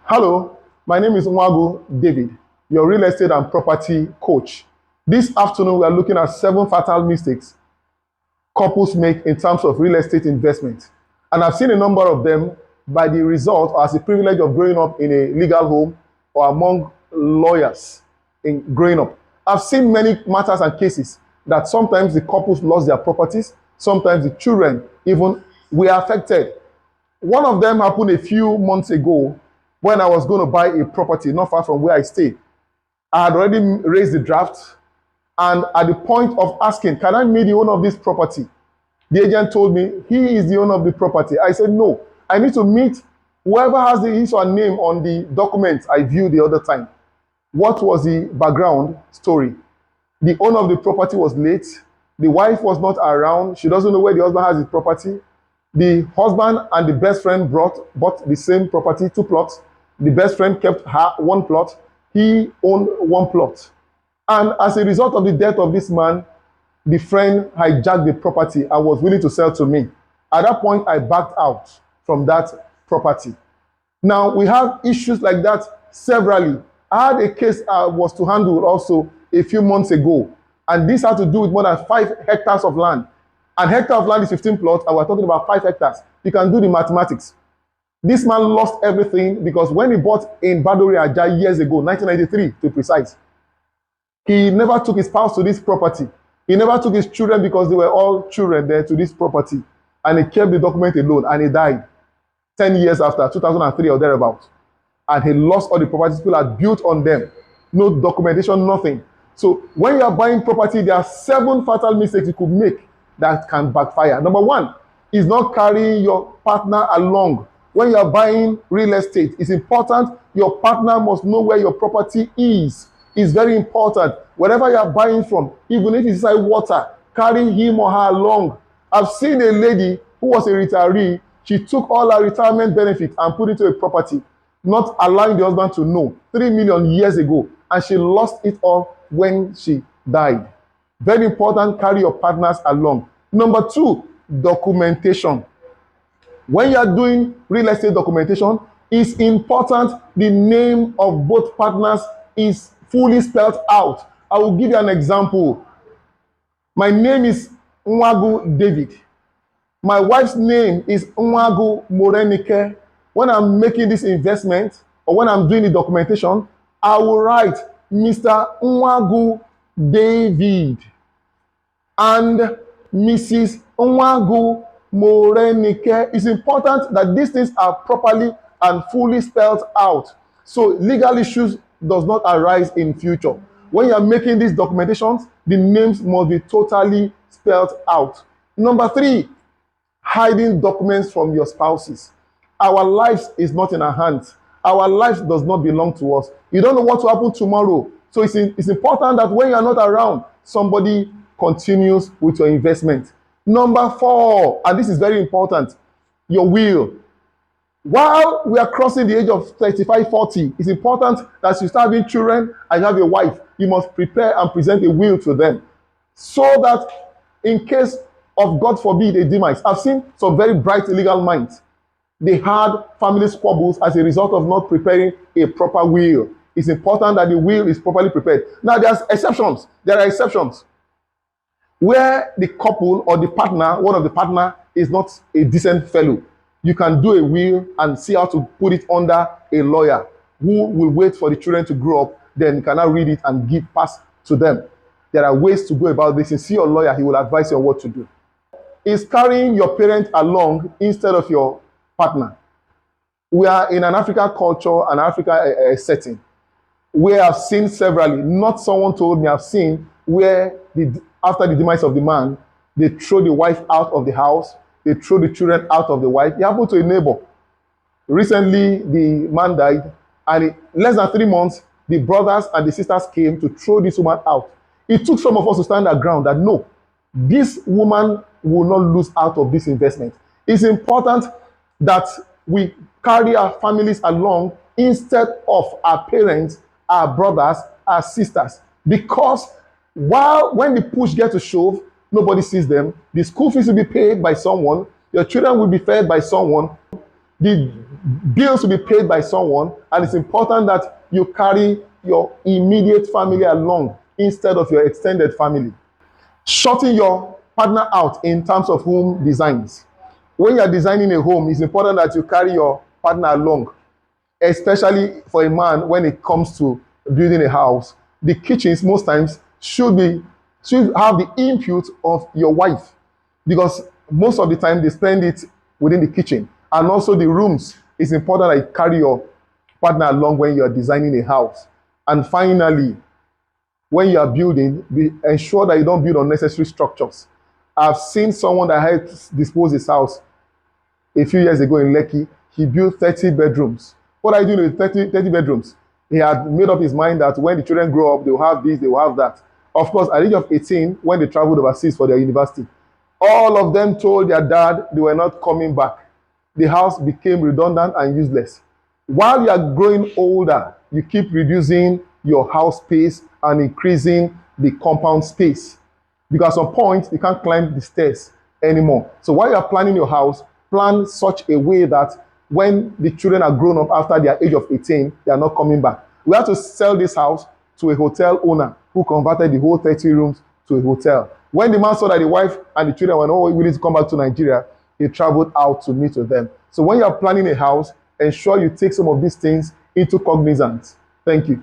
Hello, my name is Nwagu David, your real estate and property coach. This afternoon, we are looking at 7 fatal mistakes couples make in terms of real estate investment. And I've seen a number of them by the result or as the privilege of growing up in a legal home or among lawyers in growing up. I've seen many matters and cases that sometimes the couples lost their properties, sometimes the children even were affected. One of them happened a few months ago when I was going to buy a property not far from where I stay. I had already raised the draft, and at the point of asking, can I meet the owner of this property? The agent told me he is the owner of the property. I said, no, I need to meet whoever has his or her name on the documents I viewed the other time. What was the background story? The owner of the property was late. The wife was not around. She doesn't know where the husband has his property. The husband and the best friend bought the same property, 2 plots. The best friend kept her 1 plot. He owned 1 plot. And as a result of the death of this man, the friend hijacked the property and was willing to sell to me. At that point, I backed out from that property. Now, we have issues like that severally. I had a case I was to handle also a few months ago, and this had to do with more than 5 hectares of land. An hectare of land is 15 plots, and we're talking about 5 hectares. You can do the mathematics. This man lost everything because when he bought in Badore Ajah years ago, 1993 to be precise, he never took his spouse to this property. He never took his children because they were all children there to this property. And he kept the document alone, and he died 10 years after, 2003 or thereabouts. And he lost all the properties people had built on them. No documentation, nothing. So when you are buying property, there are 7 fatal mistakes you could make that can backfire. Number 1 is not carrying your partner along. When you are buying real estate, it's important your partner must know where your property is. It's very important. Wherever you are buying from, even if it's inside water, carry him or her along. I've seen a lady who was a retiree. She took all her retirement benefits and put it into a property, not allowing the husband to know, 3 million years ago, and she lost it all when she died. Very important, carry your partners along. Number 2, documentation. When you are doing real estate documentation, it's important the name of both partners is fully spelled out. I will give you an example. My name is Nwagu David. My wife's name is Nwagu Morenike. When I'm making this investment or when I'm doing the documentation, I will write Mr. Nwagu David and Mrs. Nwagu Morenike. It's important that these things are properly and fully spelled out, so legal issues does not arise in future. When you are making these documentations, the names must be totally spelled out. Number 3, hiding documents from your spouses. Our lives is not in our hands. Our life does not belong to us. You don't know what will happen tomorrow. So it's important that when you are not around, somebody continues with your investment. Number 4, and this is very important, your will. While we are crossing the age of 35, 40, it's important that as you start having children and you have a wife, you must prepare and present a will to them so that in case of, God forbid, a demise. I've seen some very bright legal minds. They had family squabbles as a result of not preparing a proper will. It's important that the will is properly prepared. Now, there's exceptions. There are exceptions where the couple or the partner, one of the partner, is not a decent fellow. You can do a will and see how to put it under a lawyer who will wait for the children to grow up, then you can now read it and give pass to them. There are ways to go about this. And see your lawyer, he will advise you on what to do. Is carrying your parent along instead of your partner. We are in an African culture, an African setting, where I've seen severally, not someone told me, I've seen where after the demise of the man, they throw the wife out of the house, they throw the children out of the wife. It happened to a neighbor. Recently, the man died, and in less than 3 months, the brothers and the sisters came to throw this woman out. It took some of us to stand our ground that no, this woman will not lose out of this investment. It's important that we carry our families along instead of our parents, our brothers, our sisters, because when the push gets to shove, nobody sees them. The school fees will be paid by someone. Your children will be fed by someone. The bills will be paid by someone, and it's important that you carry your immediate family along instead of your extended family. Shorting your partner out in terms of home designs. When you are designing a home, it's important that you carry your partner along, especially for a man when it comes to building a house. The kitchens most times should have the input of your wife, because most of the time they spend it within the kitchen. And also the rooms, it's important that you carry your partner along when you are designing a house. And finally, when you are building, ensure that you don't build unnecessary structures. I've seen someone that had disposed his house a few years ago in Lekki. He built 30 bedrooms. What are you doing with 30 bedrooms? He had made up his mind that when the children grow up, they will have this, they will have that. Of course, at the age of 18, when they traveled overseas for their university, all of them told their dad they were not coming back. The house became redundant and useless. While you are growing older, you keep reducing your house space and increasing the compound space, because at some point you can't climb the stairs anymore. So while you are planning your house, plan such a way that when the children are grown up after their age of 18, they are not coming back. We had to sell this house to a hotel owner who converted the whole 30 rooms to a hotel. When the man saw that the wife and the children were not willing to come back to Nigeria, he traveled out to meet with them. So when you are planning a house, ensure you take some of these things into cognizance. Thank you.